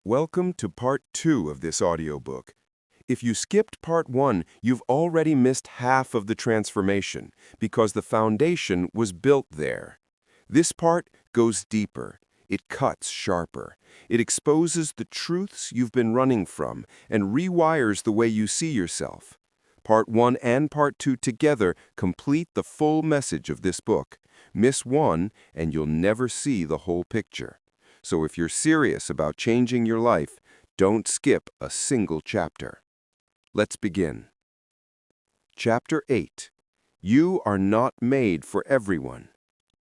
Welcome to part 2 of this audiobook. If you skipped part 1, you've already missed half of the transformation because the foundation was built there. This part goes deeper. It cuts sharper. It exposes the truths you've been running from and rewires the way you see yourself. Part 1 and Part 2 together complete the full message of this book. Miss one, and you'll never see the whole picture. So if you're serious about changing your life, don't skip a single chapter. Let's begin. Chapter 8. You are not made for everyone,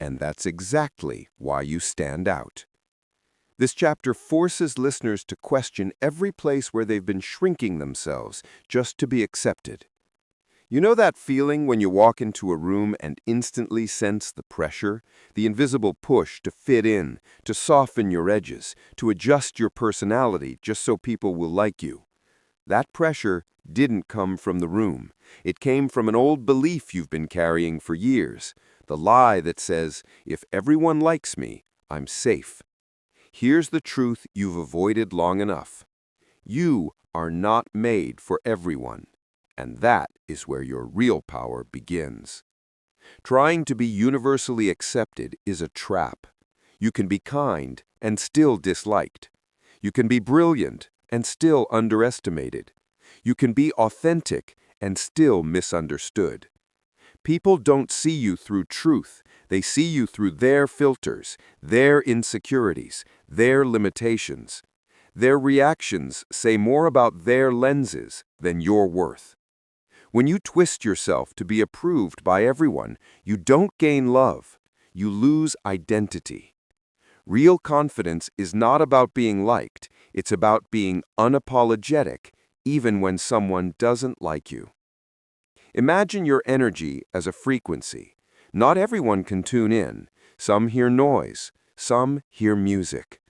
and that's exactly why you stand out. This chapter forces listeners to question every place where they've been shrinking themselves just to be accepted. You know that feeling when you walk into a room and instantly sense the pressure, the invisible push to fit in, to soften your edges, to adjust your personality just so people will like you? That pressure didn't come from the room. It came from an old belief you've been carrying for years, the lie that says, if everyone likes me, I'm safe. Here's the truth you've avoided long enough. You are not made for everyone. And that is where your real power begins. Trying to be universally accepted is a trap. You can be kind and still disliked. You can be brilliant and still underestimated. You can be authentic and still misunderstood. People don't see you through truth. They see you through their filters, their insecurities, their limitations. Their reactions say more about their lenses than your worth. When you twist yourself to be approved by everyone, you don't gain love. You lose identity. Real confidence is not about being liked. It's about being unapologetic, even when someone doesn't like you. Imagine your energy as a frequency. Not everyone can tune in. Some hear noise. Some hear music.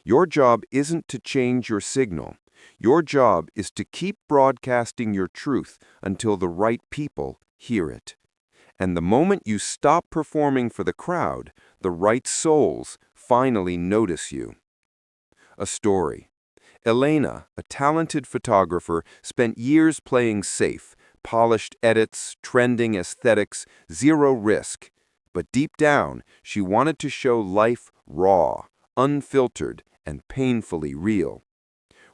Your job isn't to change your signal. Your job is to keep broadcasting your truth until the right people hear it. And the moment you stop performing for the crowd, the right souls finally notice you. A story. Elena, a talented photographer, spent years playing safe, polished edits, trending aesthetics, zero risk. But deep down, she wanted to show life raw, unfiltered, and painfully real.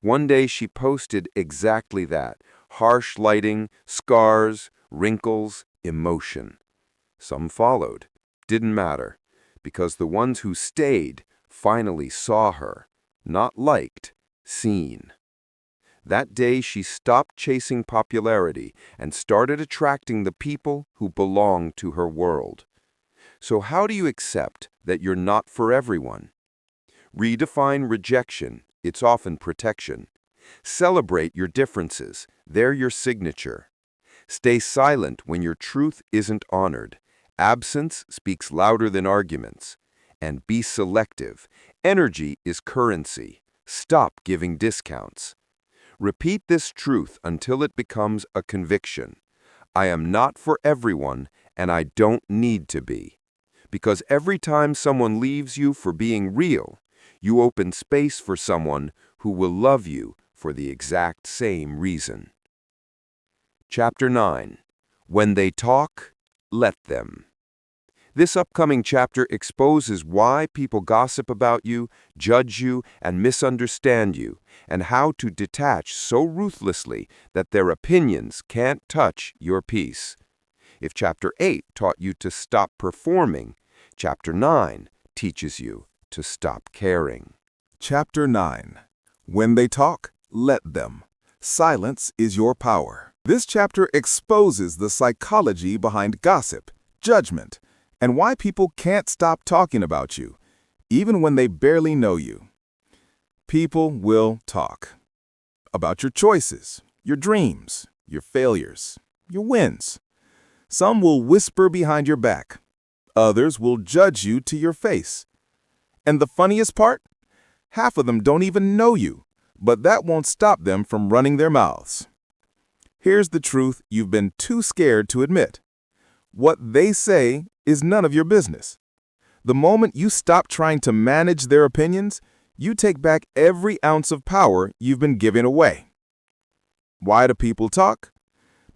One day she posted exactly that: harsh lighting, scars, wrinkles, emotion. Some followed. Didn't matter, because the ones who stayed finally saw her, not liked, seen. That day she stopped chasing popularity and started attracting the people who belonged to her world. So how do you accept that you're not for everyone? Redefine rejection. It's often protection. Celebrate your differences. They're your signature. Stay silent when your truth isn't honored. Absence speaks louder than arguments. And be selective. Energy is currency. Stop giving discounts. Repeat this truth until it becomes a conviction. I am not for everyone, and I don't need to be. Because every time someone leaves you for being real, you open space for someone who will love you for the exact same reason. Chapter 9. When they talk, let them. This upcoming chapter exposes why people gossip about you, judge you, and misunderstand you, and how to detach so ruthlessly that their opinions can't touch your peace. If Chapter 8 taught you to stop performing, Chapter 9 teaches you to stop caring. Chapter 9. When they talk, let them. Silence is your power. This chapter exposes the psychology behind gossip, judgment, and why people can't stop talking about you, even when they barely know you. People will talk about your choices, your dreams, your failures, your wins. Some will whisper behind your back. Others will judge you to your face. And the funniest part? Half of them don't even know you, but that won't stop them from running their mouths. Here's the truth you've been too scared to admit. What they say is none of your business. The moment you stop trying to manage their opinions, you take back every ounce of power you've been giving away. Why do people talk?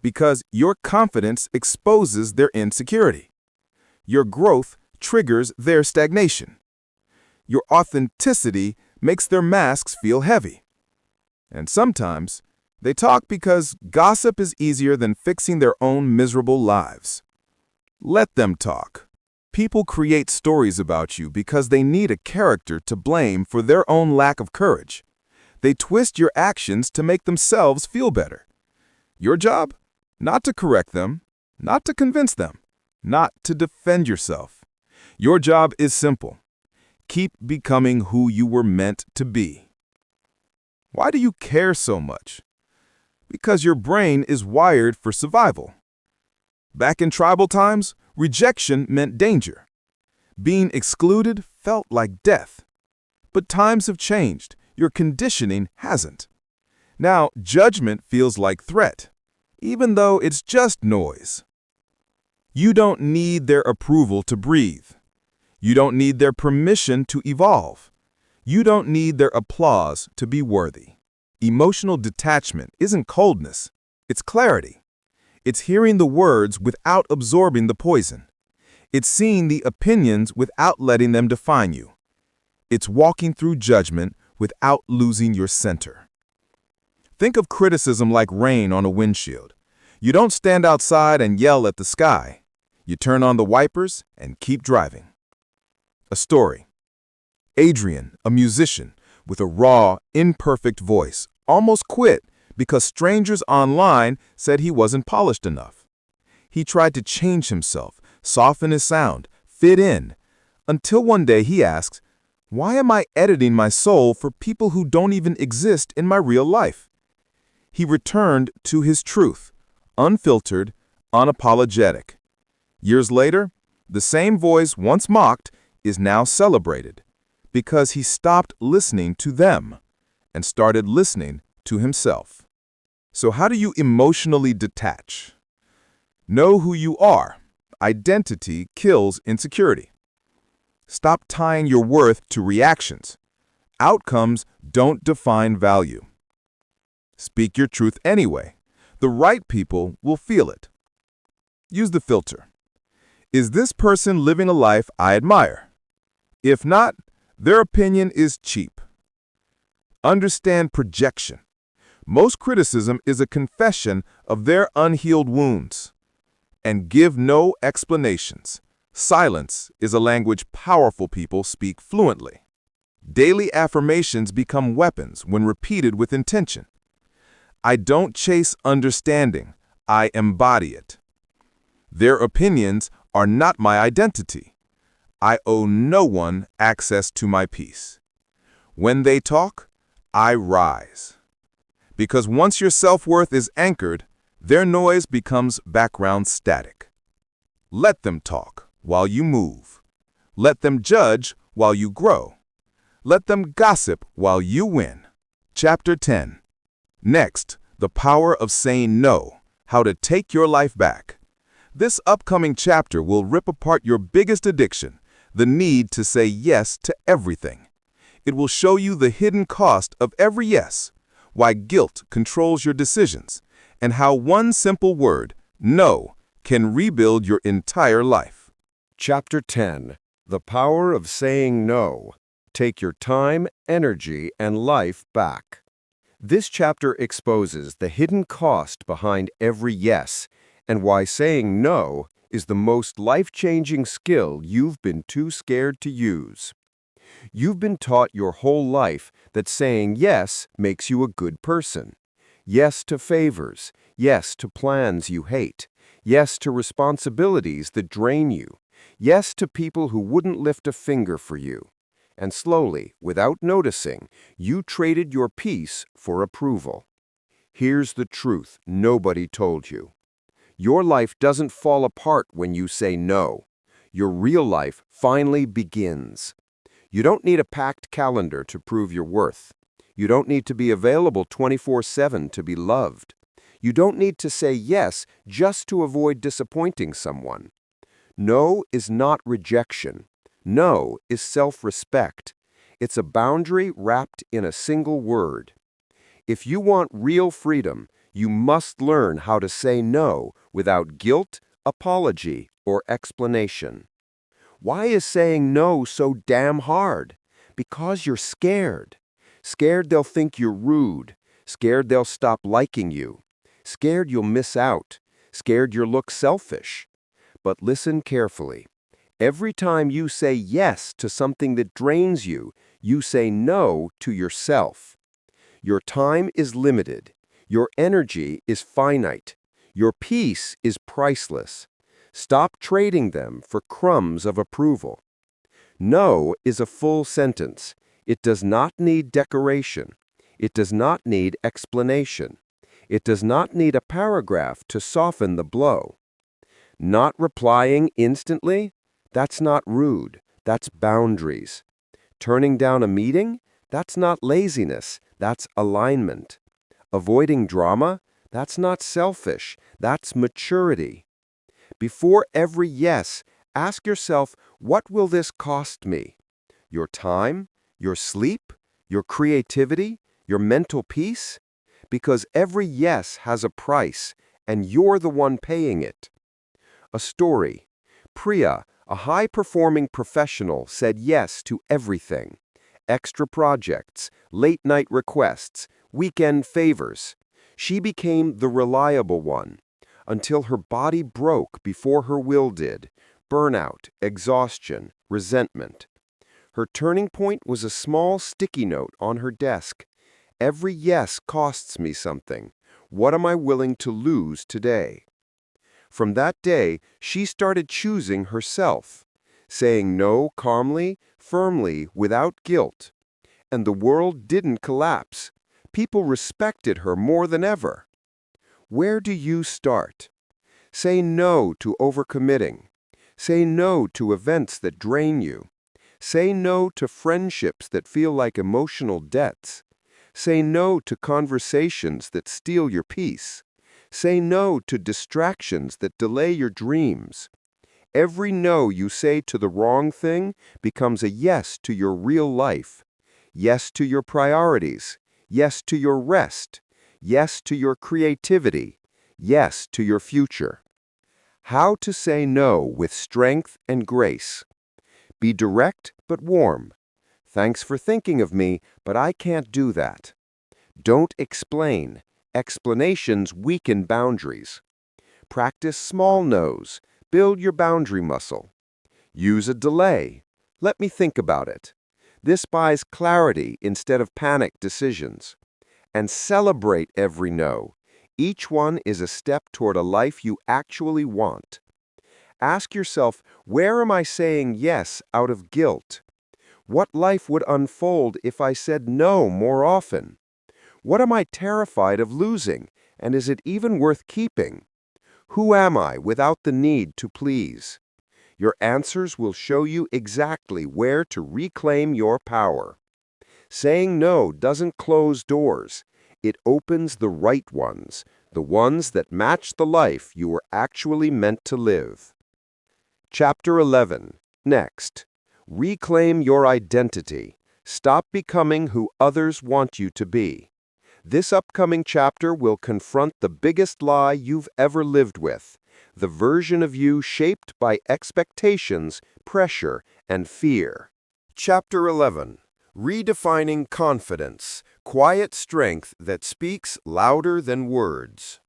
Because your confidence exposes their insecurity. Your growth triggers their stagnation. Your authenticity makes their masks feel heavy. And sometimes, they talk because gossip is easier than fixing their own miserable lives. Let them talk. People create stories about you because they need a character to blame for their own lack of courage. They twist your actions to make themselves feel better. Your job? Not to correct them, not to convince them, not to defend yourself. Your job is simple. Keep becoming who you were meant to be. Why do you care so much? Because your brain is wired for survival. Back in tribal times, rejection meant danger. Being excluded felt like death. But times have changed. Your conditioning hasn't. Now, judgment feels like threat, even though it's just noise. You don't need their approval to breathe. You don't need their permission to evolve. You don't need their applause to be worthy. Emotional detachment isn't coldness, it's clarity. It's hearing the words without absorbing the poison. It's seeing the opinions without letting them define you. It's walking through judgment without losing your center. Think of criticism like rain on a windshield. You don't stand outside and yell at the sky. You turn on the wipers and keep driving. A story. Adrian, a musician with a raw, imperfect voice, almost quit because strangers online said he wasn't polished enough. He tried to change himself, soften his sound, fit in, until one day he asks, "Why am I editing my soul for people who don't even exist in my real life?" He returned to his truth, unfiltered, unapologetic. Years later, the same voice once mocked is now celebrated because he stopped listening to them and started listening to himself. So how do you emotionally detach? Know who you are. Identity kills insecurity. Stop tying your worth to reactions. Outcomes don't define value. Speak your truth anyway. The right people will feel it. Use the filter. Is this person living a life I admire? If not, their opinion is cheap. Understand projection. Most criticism is a confession of their unhealed wounds. And give no explanations. Silence is a language powerful people speak fluently. Daily affirmations become weapons when repeated with intention. I don't chase understanding, I embody it. Their opinions are not my identity. I owe no one access to my peace. When they talk, I rise. Because once your self-worth is anchored, their noise becomes background static. Let them talk while you move. Let them judge while you grow. Let them gossip while you win. Chapter 10. Next, the power of saying no, how to take your life back. This upcoming chapter will rip apart your biggest addiction, the need to say yes to everything. It will show you the hidden cost of every yes, why guilt controls your decisions, and how one simple word, no, can rebuild your entire life. Chapter 10. The Power of Saying No. Take your time, energy, and life back. This chapter exposes the hidden cost behind every yes and why saying no is the most life-changing skill you've been too scared to use. You've been taught your whole life that saying yes makes you a good person. Yes to favors, yes to plans you hate, yes to responsibilities that drain you, yes to people who wouldn't lift a finger for you. And slowly, without noticing, you traded your peace for approval. Here's the truth nobody told you. Your life doesn't fall apart when you say no. Your real life finally begins. You don't need a packed calendar to prove your worth. You don't need to be available 24/7 to be loved. You don't need to say yes just to avoid disappointing someone. No is not rejection. No is self-respect. It's a boundary wrapped in a single word. If you want real freedom, you must learn how to say no without guilt, apology, or explanation. Why is saying no so damn hard? Because you're scared. Scared they'll think you're rude. Scared they'll stop liking you. Scared you'll miss out. Scared you'll look selfish. But listen carefully. Every time you say yes to something that drains you, you say no to yourself. Your time is limited. Your energy is finite. Your peace is priceless. Stop trading them for crumbs of approval. No is a full sentence. It does not need decoration. It does not need explanation. It does not need a paragraph to soften the blow. Not replying instantly? That's not rude. That's boundaries. Turning down a meeting? That's not laziness. That's alignment. Avoiding drama? That's not selfish. That's maturity. Before every yes, ask yourself, what will this cost me? Your time? Your sleep? Your creativity? Your mental peace? Because every yes has a price, and you're the one paying it. A story. Priya, a high-performing professional, said yes to everything. Extra projects, late-night requests, weekend favors. She became the reliable one, until her body broke before her will did. Burnout, exhaustion, resentment. Her turning point was a small sticky note on her desk. Every yes costs me something. What am I willing to lose today? From that day, she started choosing herself, saying no calmly, firmly, without guilt. And the world didn't collapse. People respected her more than ever. Where do you start? Say no to overcommitting. Say no to events that drain you. Say no to friendships that feel like emotional debts. Say no to conversations that steal your peace. Say no to distractions that delay your dreams. Every no you say to the wrong thing becomes a yes to your real life. Yes to your priorities. Yes to your rest. Yes to your creativity. Yes to your future. How to say no with strength and grace. Be direct but warm. Thanks for thinking of me, but I can't do that. Don't explain. Explanations weaken boundaries. Practice small no's. Build your boundary muscle. Use a delay. Let me think about it. This buys clarity instead of panic decisions. And celebrate every no. Each one is a step toward a life you actually want. Ask yourself, where am I saying yes out of guilt? What life would unfold if I said no more often? What am I terrified of losing, and is it even worth keeping? Who am I without the need to please? Your answers will show you exactly where to reclaim your power. Saying no doesn't close doors. It opens the right ones, the ones that match the life you were actually meant to live. Chapter 11. Next. Reclaim your identity. Stop becoming who others want you to be. This upcoming chapter will confront the biggest lie you've ever lived with, the version of you shaped by expectations, pressure, and fear. Chapter 11. Redefining confidence, quiet strength that speaks louder than words.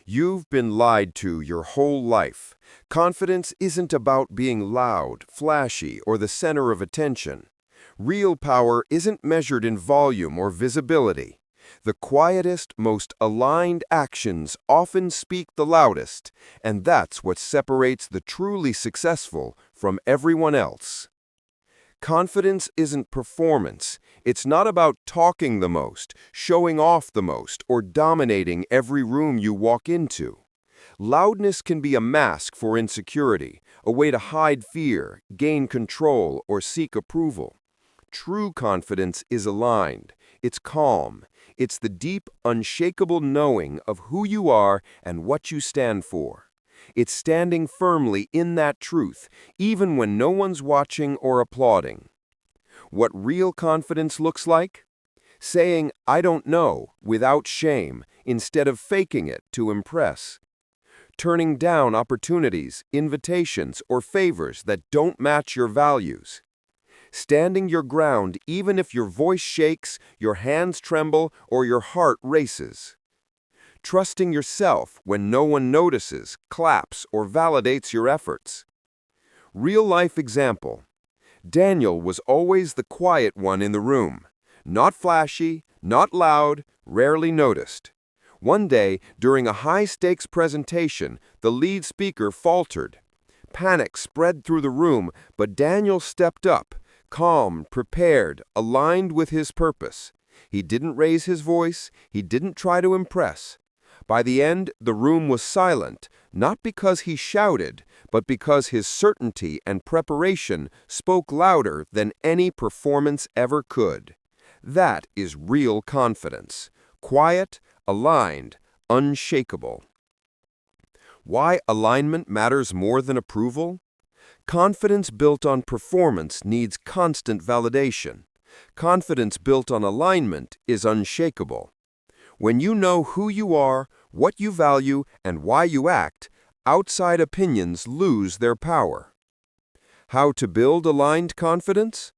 You've been lied to your whole life. Confidence isn't about being loud, flashy, or the center of attention. Real power isn't measured in volume or visibility. The quietest, most aligned actions often speak the loudest, and that's what separates the truly successful from everyone else. Confidence isn't performance. It's not about talking the most, showing off the most, or dominating every room you walk into. Loudness can be a mask for insecurity, a way to hide fear, gain control, or seek approval. True confidence is aligned. It's calm. It's the deep, unshakable knowing of who you are and what you stand for. It's standing firmly in that truth, even when no one's watching or applauding. What real confidence looks like? Saying, "I don't know," without shame, instead of faking it to impress. Turning down opportunities, invitations, or favors that don't match your values. Standing your ground even if your voice shakes, your hands tremble, or your heart races. Trusting yourself when no one notices, claps, or validates your efforts. Real-life example. Daniel was always the quiet one in the room. Not flashy, not loud, rarely noticed. One day, during a high-stakes presentation, the lead speaker faltered. Panic spread through the room, but Daniel stepped up, calm, prepared, aligned with his purpose. He didn't raise his voice, he didn't try to impress. By the end, the room was silent, not because he shouted, but because his certainty and preparation spoke louder than any performance ever could. That is real confidence. Quiet, aligned, unshakable. Why alignment matters more than approval? Confidence built on performance needs constant validation. Confidence built on alignment is unshakable. When you know who you are, what you value, and why you act, outside opinions lose their power. How to build aligned confidence?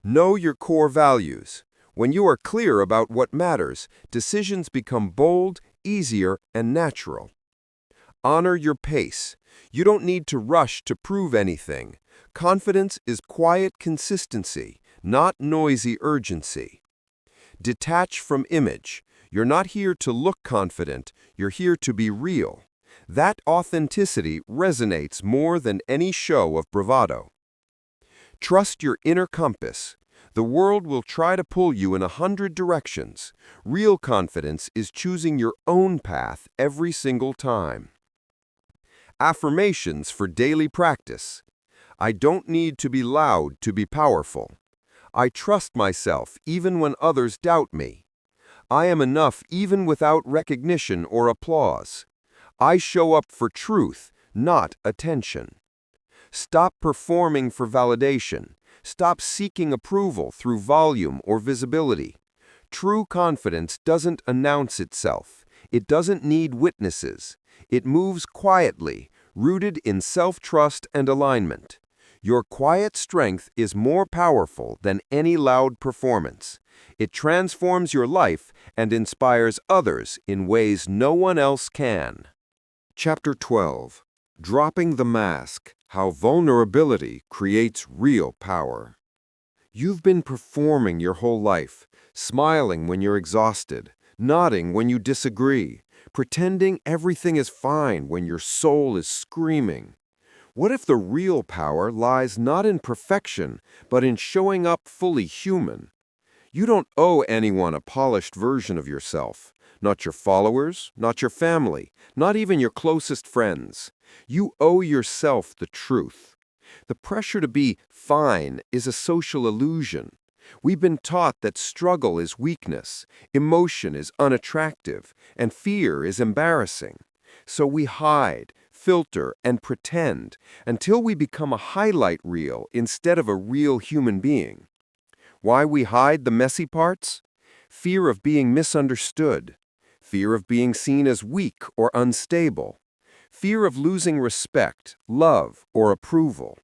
Know your core values. When you are clear about what matters, decisions become bold, easier, and natural. Honor your pace. You don't need to rush to prove anything. Confidence is quiet consistency, not noisy urgency. Detach from image. You're not here to look confident, you're here to be real. That authenticity resonates more than any show of bravado. Trust your inner compass. The world will try to pull you in 100 directions. Real confidence is choosing your own path every single time. Affirmations for daily practice. I don't need to be loud to be powerful. I trust myself even when others doubt me. I am enough even without recognition or applause. I show up for truth, not attention. Stop performing for validation. Stop seeking approval through volume or visibility. True confidence doesn't announce itself. It doesn't need witnesses. It moves quietly, rooted in self-trust and alignment. Your quiet strength is more powerful than any loud performance. It transforms your life and inspires others in ways no one else can. Chapter 12. Dropping the Mask: How Vulnerability Creates Real Power. You've been performing your whole life, smiling when you're exhausted, nodding when you disagree, pretending everything is fine when your soul is screaming. What if the real power lies not in perfection, but in showing up fully human? You don't owe anyone a polished version of yourself. Not your followers, not your family, not even your closest friends. You owe yourself the truth. The pressure to be fine is a social illusion. We've been taught that struggle is weakness, emotion is unattractive, and fear is embarrassing. So we hide, filter, and pretend until we become a highlight reel instead of a real human being. Why we hide the messy parts? Fear of being misunderstood. Fear of being seen as weak or unstable. Fear of losing respect, love, or approval.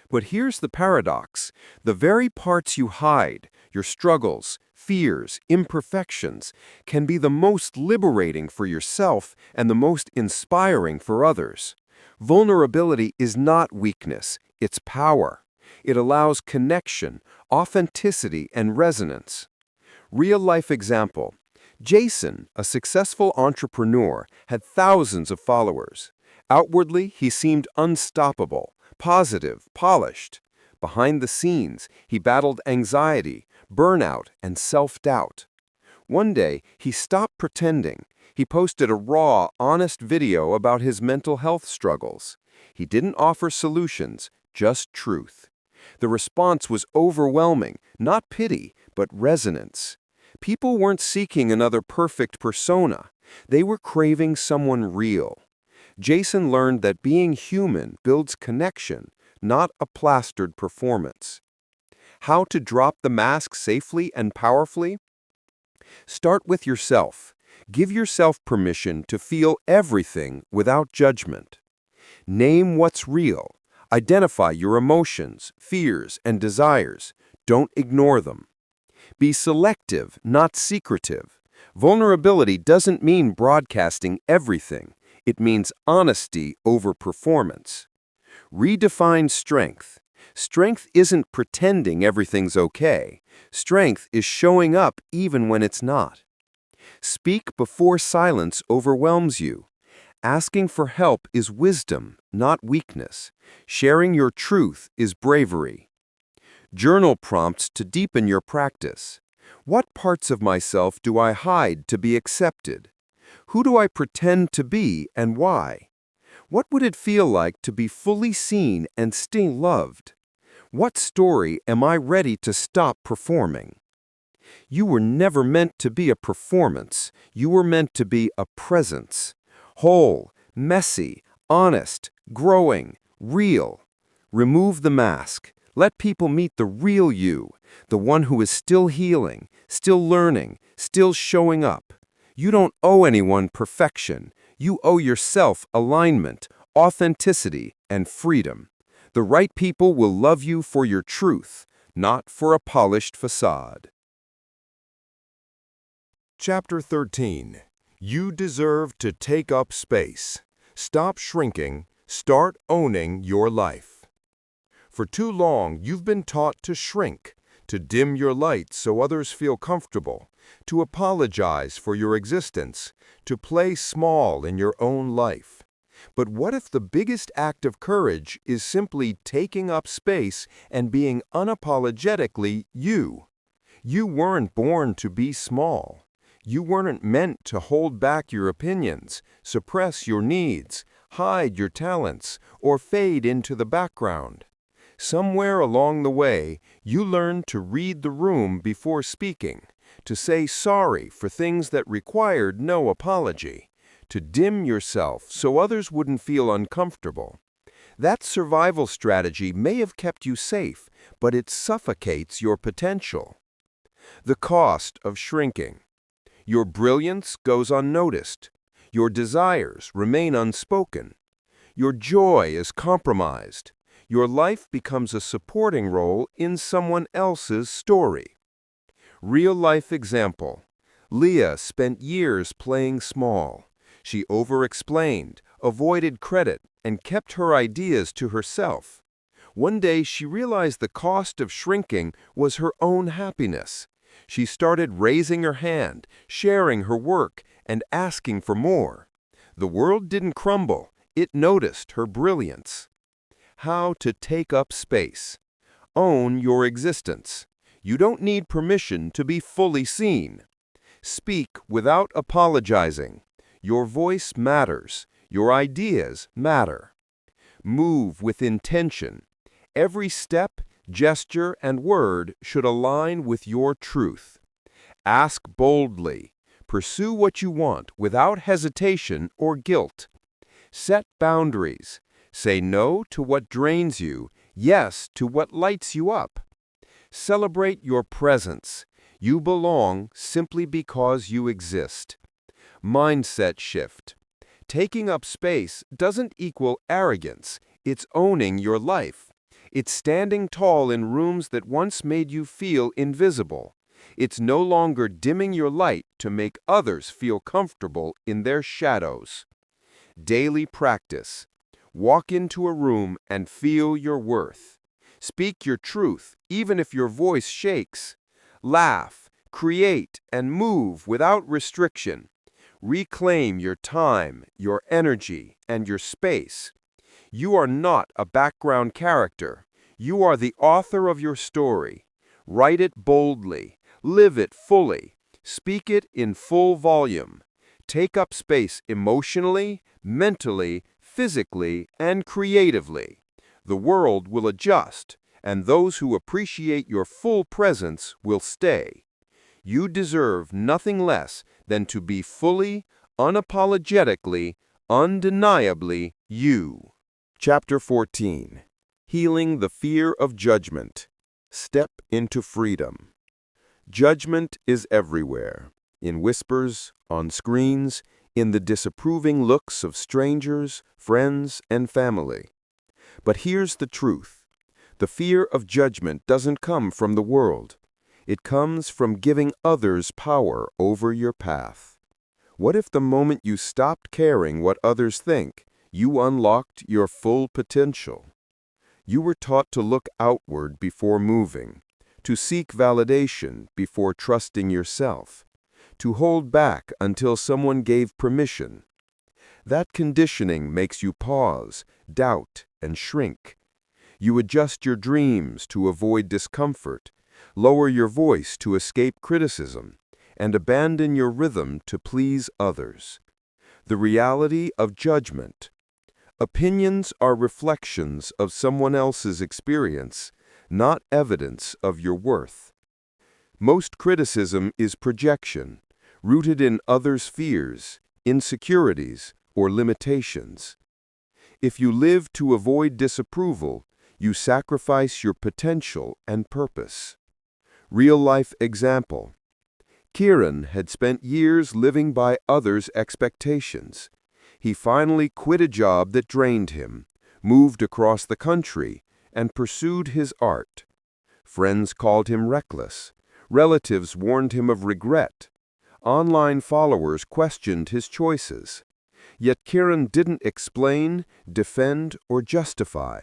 But here's the paradox. The very parts you hide, your struggles, fears, imperfections, can be the most liberating for yourself and the most inspiring for others. Vulnerability is not weakness, it's power. It allows connection, authenticity, and resonance. Real-life example. Jason, a successful entrepreneur, had thousands of followers. Outwardly, he seemed unstoppable, positive, polished. Behind the scenes, he battled anxiety, burnout, and self-doubt. One day, he stopped pretending. He posted a raw, honest video about his mental health struggles. He didn't offer solutions, just truth. The response was overwhelming, not pity, but resonance. People weren't seeking another perfect persona. They were craving someone real. Jason learned that being human builds connection, not a plastered performance. How to drop the mask safely and powerfully? Start with yourself. Give yourself permission to feel everything without judgment. Name what's real. Identify your emotions, fears, and desires. Don't ignore them. Be selective, not secretive. Vulnerability doesn't mean broadcasting everything. It means honesty over performance. Redefine strength. Strength isn't pretending everything's okay. Strength is showing up even when it's not. Speak before silence overwhelms you. Asking for help is wisdom, not weakness. Sharing your truth is bravery. Journal prompts to deepen your practice. What parts of myself do I hide to be accepted? Who do I pretend to be and why? What would it feel like to be fully seen and still loved? What story am I ready to stop performing? You were never meant to be a performance. You were meant to be a presence. Whole, messy, honest, growing, real. Remove the mask. Let people meet the real you, the one who is still healing, still learning, still showing up. You don't owe anyone perfection. You owe yourself alignment, authenticity, and freedom. The right people will love you for your truth, not for a polished facade. Chapter 13. You deserve to take up space. Stop shrinking. Start owning your life. For too long, you've been taught to shrink, to dim your light so others feel comfortable, to apologize for your existence, to play small in your own life. But what if the biggest act of courage is simply taking up space and being unapologetically you? You weren't born to be small. You weren't meant to hold back your opinions, suppress your needs, hide your talents, or fade into the background. Somewhere along the way, you learned to read the room before speaking, to say sorry for things that required no apology, to dim yourself so others wouldn't feel uncomfortable. That survival strategy may have kept you safe, but it suffocates your potential. The cost of shrinking. Your brilliance goes unnoticed. Your desires remain unspoken. Your joy is compromised. Your life becomes a supporting role in someone else's story. Real-life example. Leah spent years playing small. She over-explained, avoided credit, and kept her ideas to herself. One day she realized the cost of shrinking was her own happiness. She started raising her hand, sharing her work, and asking for more. The world didn't crumble. It noticed her brilliance. How to take up space. Own your existence. You don't need permission to be fully seen. Speak without apologizing. Your voice matters. Your ideas matter. Move with intention. Every step, gesture, and word should align with your truth. Ask boldly. Pursue what you want without hesitation or guilt. Set boundaries. Say no to what drains you, yes to what lights you up. Celebrate your presence. You belong simply because you exist. Mindset shift. Taking up space doesn't equal arrogance. It's owning your life. It's standing tall in rooms that once made you feel invisible. It's no longer dimming your light to make others feel comfortable in their shadows. Daily practice. Walk into a room and feel your worth. Speak your truth, even if your voice shakes. Laugh, create, and move without restriction. Reclaim your time, your energy, and your space. You are not a background character. You are the author of your story. Write it boldly. Live it fully. Speak it in full volume. Take up space emotionally, mentally, physically, and creatively. The world will adjust, and those who appreciate your full presence will stay. You deserve nothing less than to be fully, unapologetically, undeniably you. Chapter 14. Healing the Fear of Judgment. Step into freedom. Judgment is everywhere, in whispers, on screens, in the disapproving looks of strangers, friends, and family. But here's the truth. The fear of judgment doesn't come from the world. It comes from giving others power over your path. What if the moment you stopped caring what others think, you unlocked your full potential? You were taught to look outward before moving, to seek validation before trusting yourself, to hold back until someone gave permission. That conditioning makes you pause, doubt, and shrink. You adjust your dreams to avoid discomfort, lower your voice to escape criticism, and abandon your rhythm to please others. The reality of judgment. Opinions are reflections of someone else's experience, not evidence of your worth. Most criticism is projection, rooted in others' fears, insecurities, or limitations. If you live to avoid disapproval, you sacrifice your potential and purpose. Real-life example. Kieran had spent years living by others' expectations. He finally quit a job that drained him, moved across the country, and pursued his art. Friends called him reckless. Relatives warned him of regret. Online followers questioned his choices. Yet Kieran didn't explain, defend, or justify.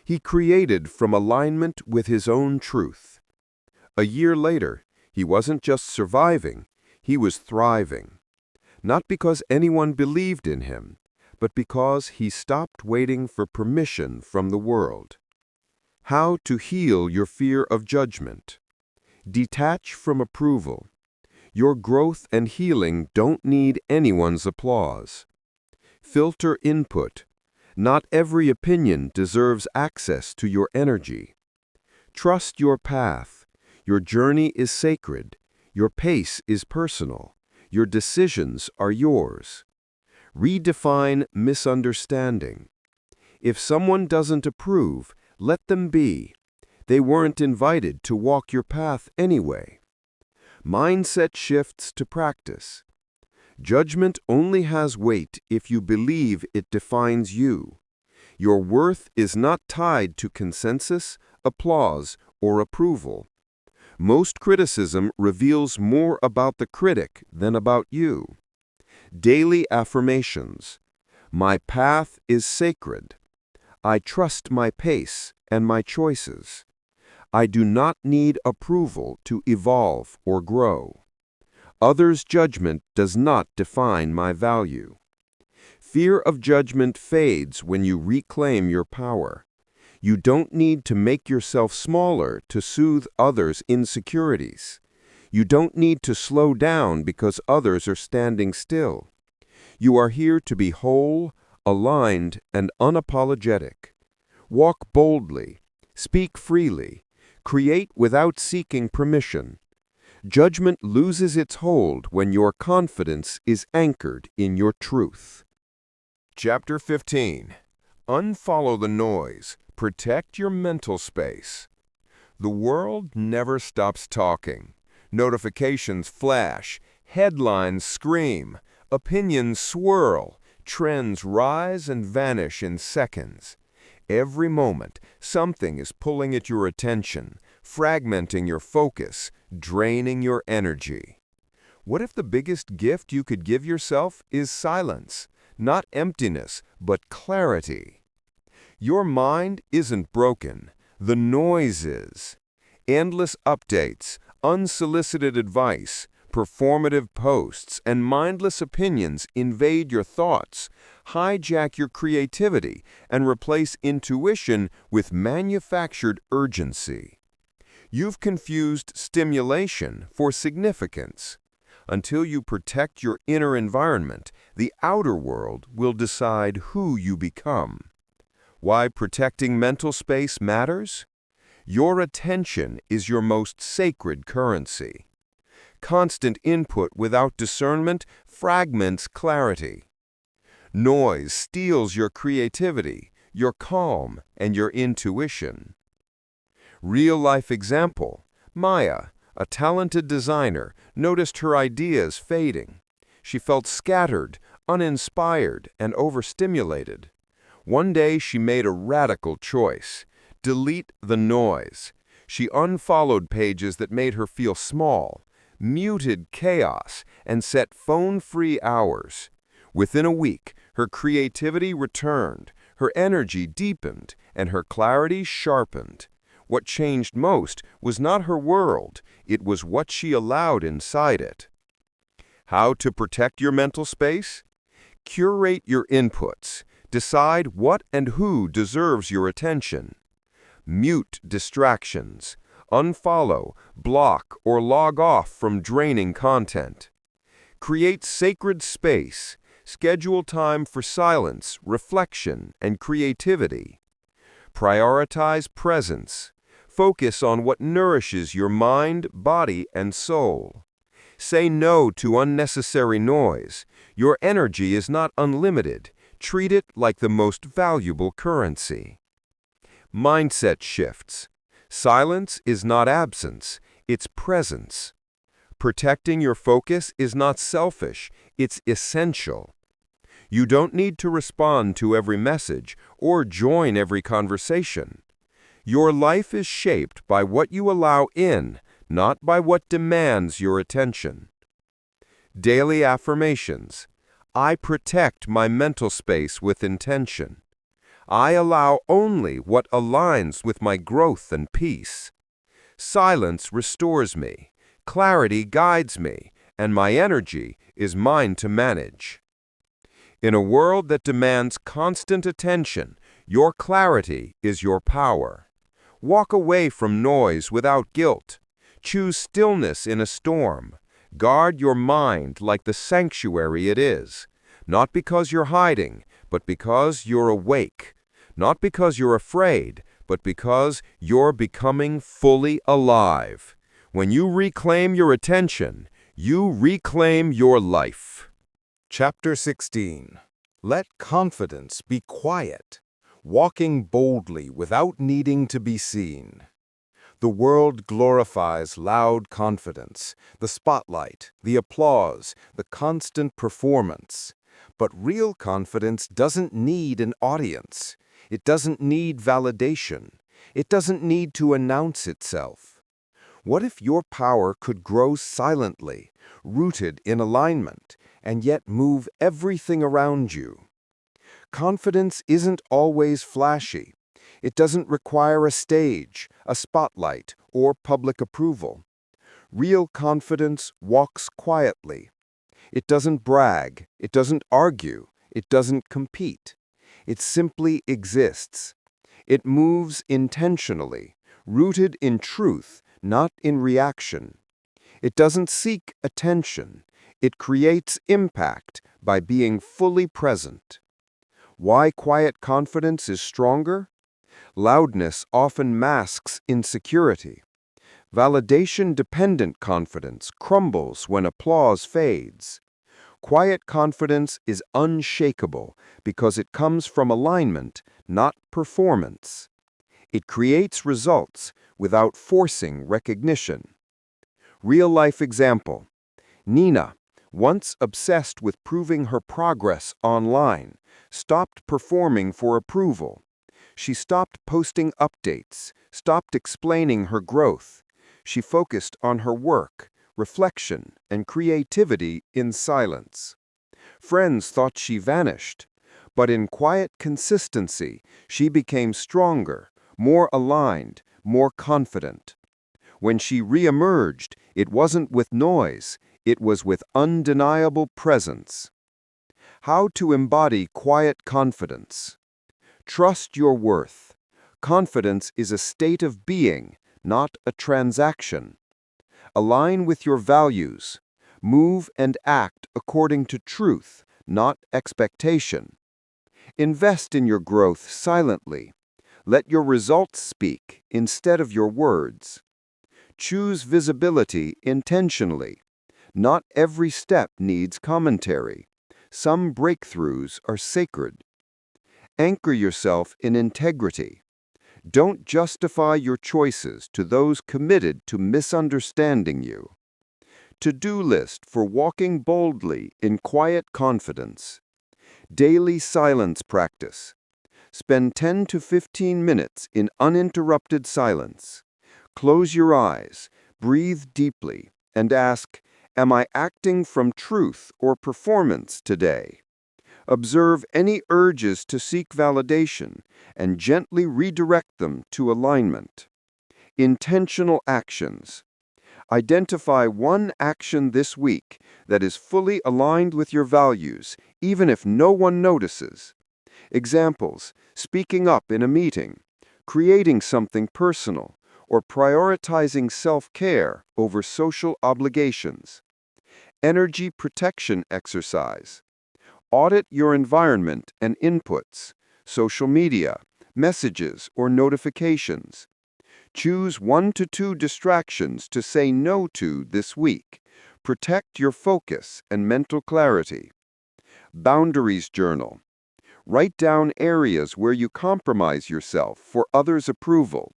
He created from alignment with his own truth. A year later, he wasn't just surviving, he was thriving. Not because anyone believed in him, but because he stopped waiting for permission from the world. How to heal your fear of judgment. Detach from approval. Your growth and healing don't need anyone's applause. Filter input. Not every opinion deserves access to your energy. Trust your path. Your journey is sacred. Your pace is personal. Your decisions are yours. Redefine misunderstanding. If someone doesn't approve, let them be. They weren't invited to walk your path anyway. Mindset shifts to practice. Judgment only has weight if you believe it defines you. Your worth is not tied to consensus, applause, or approval. Most criticism reveals more about the critic than about you. Daily affirmations. My path is sacred. I trust my pace and my choices. I do not need approval to evolve or grow. Others' judgment does not define my value. Fear of judgment fades when you reclaim your power. You don't need to make yourself smaller to soothe others' insecurities. You don't need to slow down because others are standing still. You are here to be whole, aligned, and unapologetic. Walk boldly, speak freely, create without seeking permission. Judgment loses its hold when your confidence is anchored in your truth. Chapter 15. Unfollow the noise. Protect your mental space. The world never stops talking. Notifications flash, headlines scream, opinions swirl, trends rise and vanish in seconds. Every moment, something is pulling at your attention, fragmenting your focus, draining your energy. What if the biggest gift you could give yourself is silence? Not emptiness, but clarity. Your mind isn't broken. The noise is. Endless updates, unsolicited advice, performative posts, and mindless opinions invade your thoughts, hijack your creativity, and replace intuition with manufactured urgency. You've confused stimulation for significance. Until you protect your inner environment, the outer world will decide who you become. Why protecting mental space matters? Your attention is your most sacred currency. Constant input without discernment fragments clarity. Noise steals your creativity, your calm, and your intuition. Real-life example. Maya, a talented designer, noticed her ideas fading. She felt scattered, uninspired, and overstimulated. One day she made a radical choice. Delete the noise. She unfollowed pages that made her feel small, muted chaos, and set phone-free hours. Within a week, her creativity returned, her energy deepened, and her clarity sharpened. What changed most was not her world, it was what she allowed inside it. How to protect your mental space? Curate your inputs. Decide what and who deserves your attention. Mute distractions. Unfollow, block, or log off from draining content. Create sacred space. Schedule time for silence, reflection, and creativity. Prioritize presence. Focus on what nourishes your mind, body, and soul. Say no to unnecessary noise. Your energy is not unlimited. Treat it like the most valuable currency. Mindset shifts. Silence is not absence, it's presence. Protecting your focus is not selfish, it's essential. You don't need to respond to every message or join every conversation. Your life is shaped by what you allow in, not by what demands your attention. Daily affirmations. I protect my mental space with intention. I allow only what aligns with my growth and peace. Silence restores me, clarity guides me, and my energy is mine to manage. In a world that demands constant attention, your clarity is your power. Walk away from noise without guilt. Choose stillness in a storm. Guard your mind like the sanctuary it is, not because you're hiding, but because you're awake. Not because you're afraid, but because you're becoming fully alive. When you reclaim your attention, you reclaim your life. Chapter 16. Let confidence be quiet, walking boldly without needing to be seen. The world glorifies loud confidence, the spotlight, the applause, the constant performance. But real confidence doesn't need an audience. It doesn't need validation. It doesn't need to announce itself. What if your power could grow silently, rooted in alignment, and yet move everything around you? Confidence isn't always flashy. It doesn't require a stage, a spotlight, or public approval. Real confidence walks quietly. It doesn't brag. It doesn't argue. It doesn't compete. It simply exists. It moves intentionally, rooted in truth, not in reaction. It doesn't seek attention. It creates impact by being fully present. Why quiet confidence is stronger? Loudness often masks insecurity. Validation-dependent confidence crumbles when applause fades. Quiet confidence is unshakable because it comes from alignment, not performance. It creates results without forcing recognition. Real-life example. Nina, once obsessed with proving her progress online, stopped performing for approval. She stopped posting updates, stopped explaining her growth. She focused on her work, reflection, and creativity in silence. Friends thought she vanished, but in quiet consistency, she became stronger, more aligned, more confident. When she re-emerged, it wasn't with noise, it was with undeniable presence. How to embody quiet confidence. Trust your worth. Confidence is a state of being, not a transaction. Align with your values. Move and act according to truth, not expectation. Invest in your growth silently. Let your results speak instead of your words. Choose visibility intentionally. Not every step needs commentary. Some breakthroughs are sacred. Anchor yourself in integrity. Don't justify your choices to those committed to misunderstanding you. To-do list for walking boldly in quiet confidence. Daily silence practice. Spend 10 to 15 minutes in uninterrupted silence. Close your eyes, breathe deeply, and ask, "Am I acting from truth or performance today?" Observe any urges to seek validation and gently redirect them to alignment. Intentional actions. Identify one action this week that is fully aligned with your values, even if no one notices. Examples: speaking up in a meeting, creating something personal, or prioritizing self-care over social obligations. Energy protection exercise. Audit your environment and inputs, social media, messages, or notifications. Choose 1 to 2 distractions to say no to this week. Protect your focus and mental clarity. Boundaries journal. Write down areas where you compromise yourself for others' approval.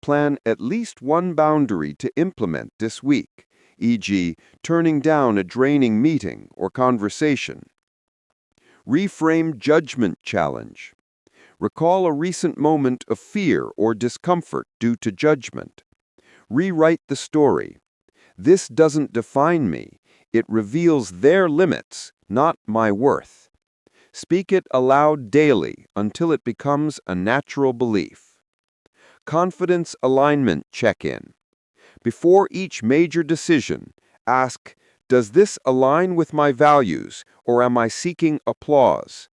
Plan at least one boundary to implement this week, e.g., turning down a draining meeting or conversation. Reframe judgment challenge. Recall a recent moment of fear or discomfort due to judgment. Rewrite the story. This doesn't define me. It reveals their limits, not my worth. Speak it aloud daily until it becomes a natural belief. Confidence alignment check-in. Before each major decision, ask, "Does this align with my values, or am I seeking applause?"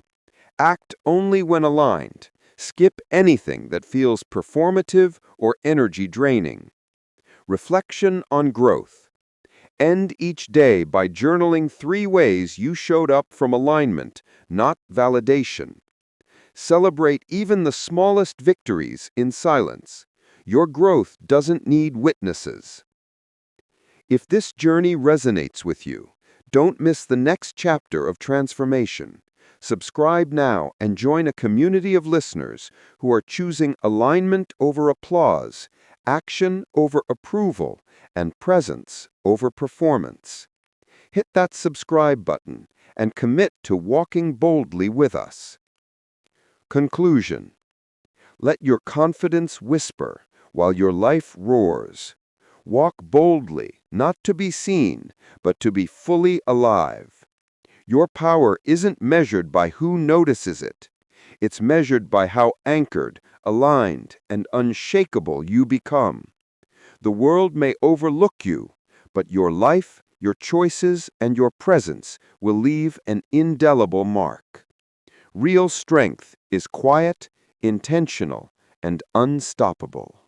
Act only when aligned. Skip anything that feels performative or energy draining. Reflection on growth. End each day by journaling 3 ways you showed up from alignment, not validation. Celebrate even the smallest victories in silence. Your growth doesn't need witnesses. If this journey resonates with you, don't miss the next chapter of transformation. Subscribe now and join a community of listeners who are choosing alignment over applause, action over approval, and presence over performance. Hit that subscribe button and commit to walking boldly with us. Conclusion. Let your confidence whisper while your life roars. Walk boldly, not to be seen, but to be fully alive. Your power isn't measured by who notices it. It's measured by how anchored, aligned, and unshakable you become. The world may overlook you, but your life, your choices, and your presence will leave an indelible mark. Real strength is quiet, intentional, and unstoppable.